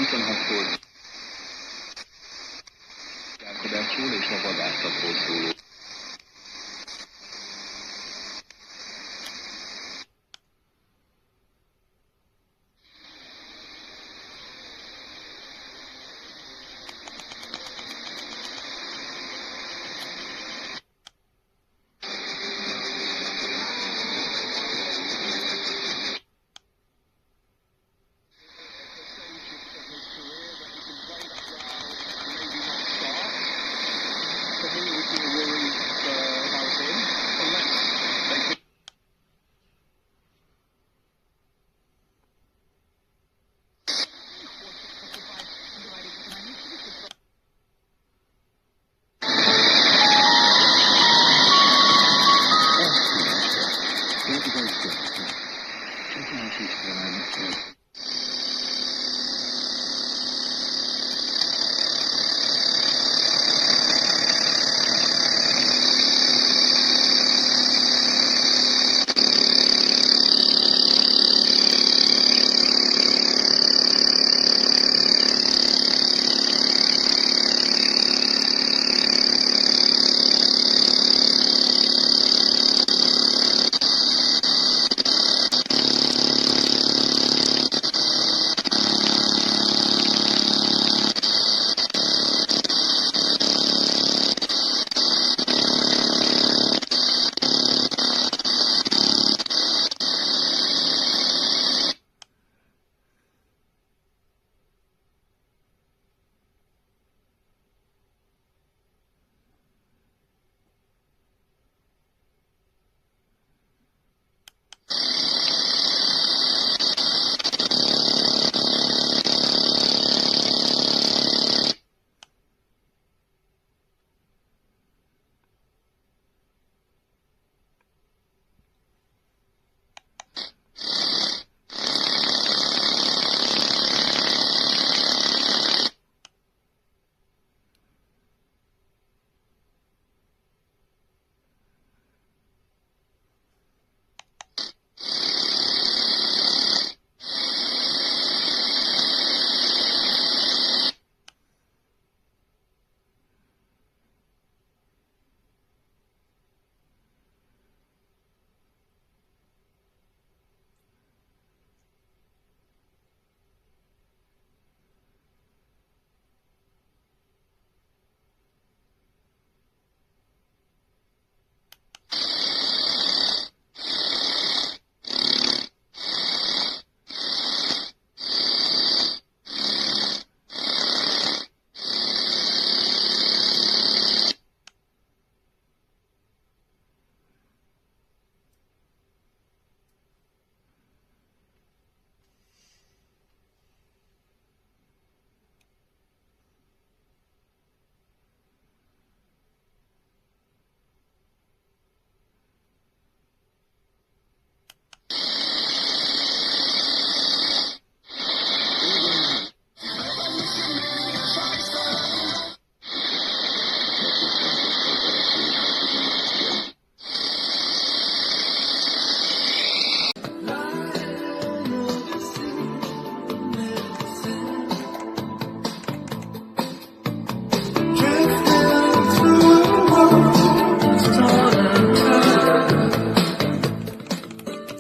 26-tól Gászkodásul és a vadászatról szóló.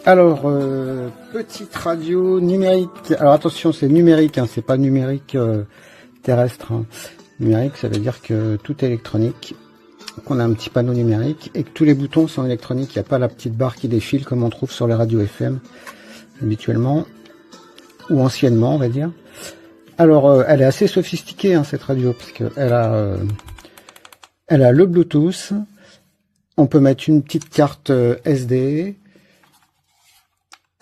Alors, petite radio numérique. Alors attention, c'est numérique, hein, c'est pas numérique terrestre. Hein. Numérique, ça veut dire que tout est électronique, qu'on a un petit panneau numérique et que tous les boutons sont électroniques. Il n'y a pas la petite barre qui défile comme on trouve sur les radios FM habituellement, ou anciennement, on va dire. Alors, elle est assez sophistiquée, hein, cette radio, parce qu'elle a, elle a le Bluetooth. On peut mettre une petite carte SD.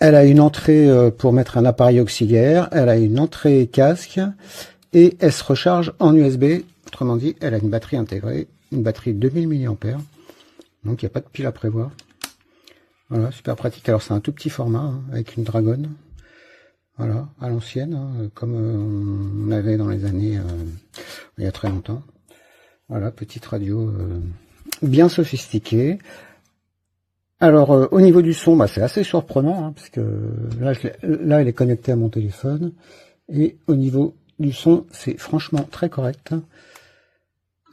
Elle a une entrée pour mettre un appareil auxiliaire, elle a une entrée casque et elle se recharge en USB. Autrement dit, elle a une batterie intégrée, une batterie de 2000 mAh. Donc il n'y a pas de pile à prévoir. Voilà, super pratique. Alors c'est un tout petit format hein, avec une dragonne. Voilà, à l'ancienne, hein, comme on avait dans les années il y a très longtemps. Voilà, petite radio bien sophistiquée. Alors, au niveau du son, bah, c'est assez surprenant, hein, parce que là, elle est connectée à mon téléphone. Et au niveau du son, c'est franchement très correct.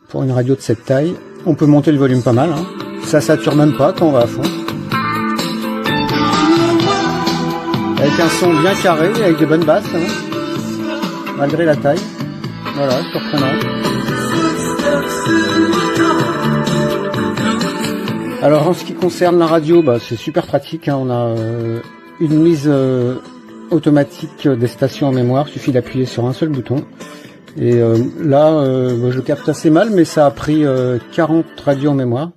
Pour une radio de cette taille, on peut monter le volume pas mal. Hein. Ça sature même pas quand on va à fond. Avec un son bien carré, avec de bonnes basses, hein, malgré la taille. Voilà, surprenant. Alors en ce qui concerne la radio, bah, c'est super pratique. Hein. On a une mise automatique des stations en mémoire. Il suffit d'appuyer sur un seul bouton. Et là, bah, je capte assez mal, mais ça a pris 40 radios en mémoire.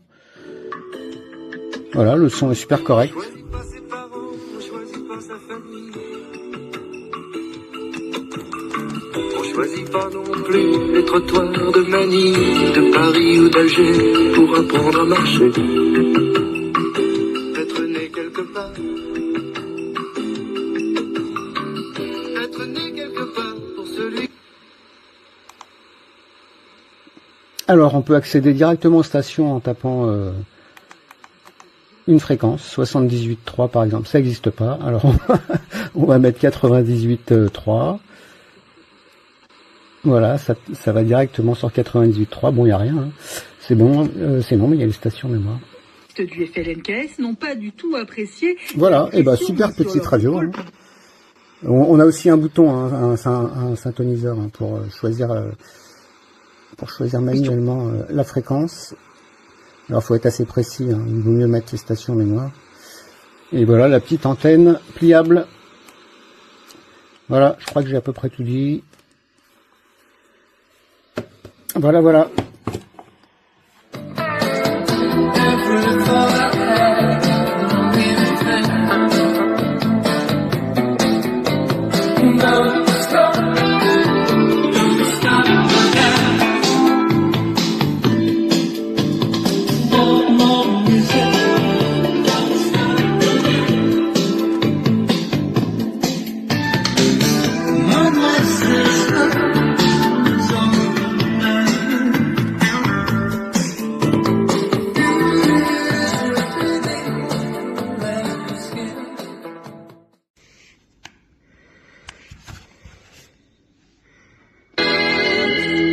Voilà, le son est super correct. On choisit pas non plus les trottoirs de Manille, de Paris ou d'Alger pour apprendre à marcher. Être né quelque part. Être né quelque part pour celui. Alors, on peut accéder directement aux stations en tapant une fréquence, 78.3 par exemple. Ça n'existe pas. Alors, on va mettre 98.3. Voilà, ça va directement sur 98.3. Bon, il n'y a rien. Hein. C'est bon, c'est non, mais il y a les stations mémoire. Du FLNKS n'ont pas du tout apprécié. Voilà, et bah super petite radio. Hein. On a aussi un bouton, hein, un synthoniseur hein, pour choisir manuellement la fréquence. Alors, faut être assez précis. Hein. Il vaut mieux mettre les stations mémoire. Et voilà, la petite antenne pliable. Voilà, je crois que j'ai à peu près tout dit. Voilà, voilà.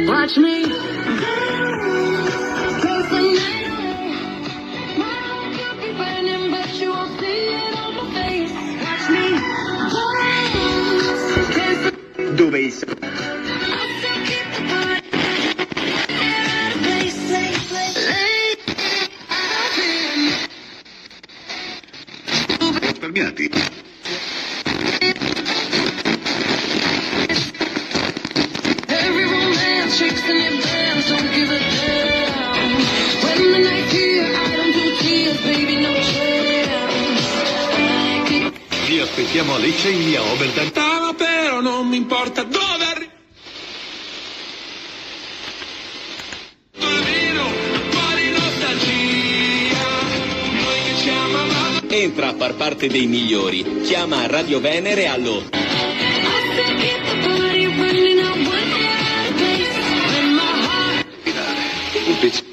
Watch me. Dove sono? Risparmiati. Vi aspettiamo a Lecce in via Oberdan. Però non mi importa dove arrivi. Entra a far parte dei migliori. Chiama Radio Venere allo Un pezzo.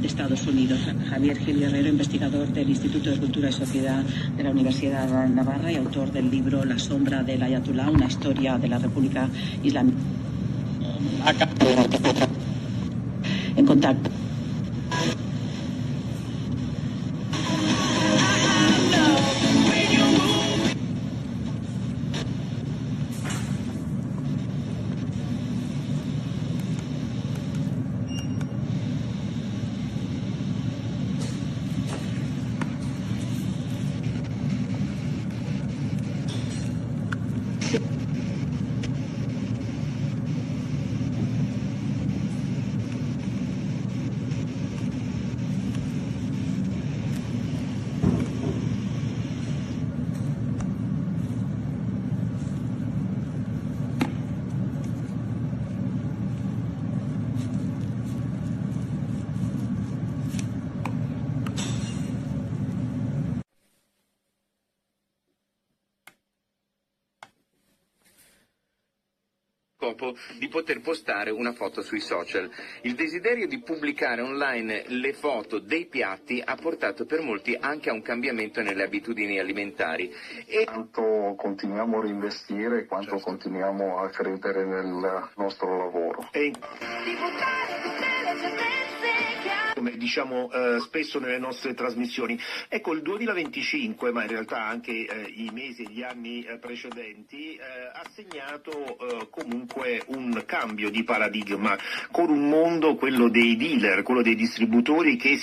de Estados Unidos. Javier Gil Guerrero, investigador del Instituto de Cultura y Sociedad de la Universidad de Navarra y autor del libro La sombra del Ayatolá, una historia de la República Islámica. En contacto. scopo di poter postare una foto sui social. Il desiderio di pubblicare online le foto dei piatti ha portato per molti anche a un cambiamento nelle abitudini alimentari. E quanto continuiamo a reinvestire, quanto continuiamo a credere nel nostro lavoro. Come diciamo spesso nelle nostre trasmissioni, ecco, il 2025, ma in realtà anche i mesi e gli anni precedenti, ha segnato comunque un cambio di paradigma, con un mondo, quello dei dealer, quello dei distributori che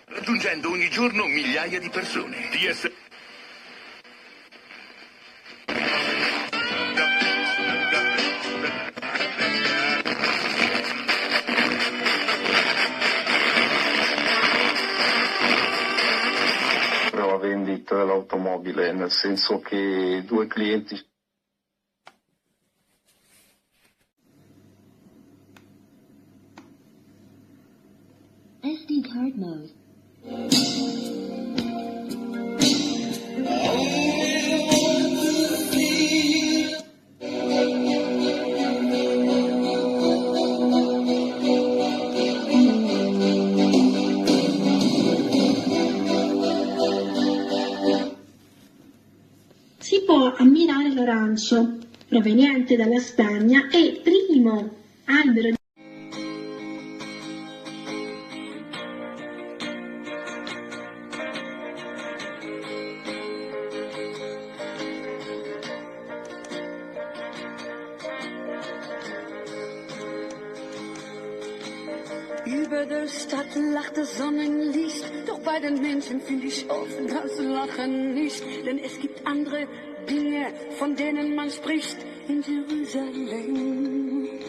raggiungendo ogni giorno migliaia di persone. La vendita dell'automobile, nel senso che due clienti. SD card mode. Si può ammirare l'arancio, proveniente dalla Spagna e primo albero di Über der Stadt lacht das Sonnenlicht, doch bei den Menschen finde ich oft das Lachen nicht, denn es gibt andere Dinge, von denen man spricht in Jerusalem.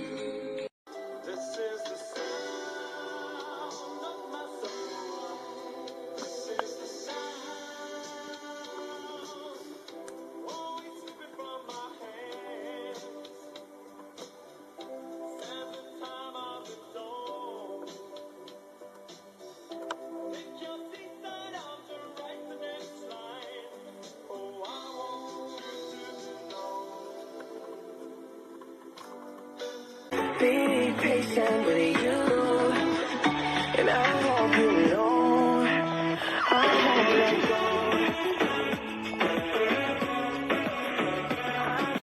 Be patient with you, and I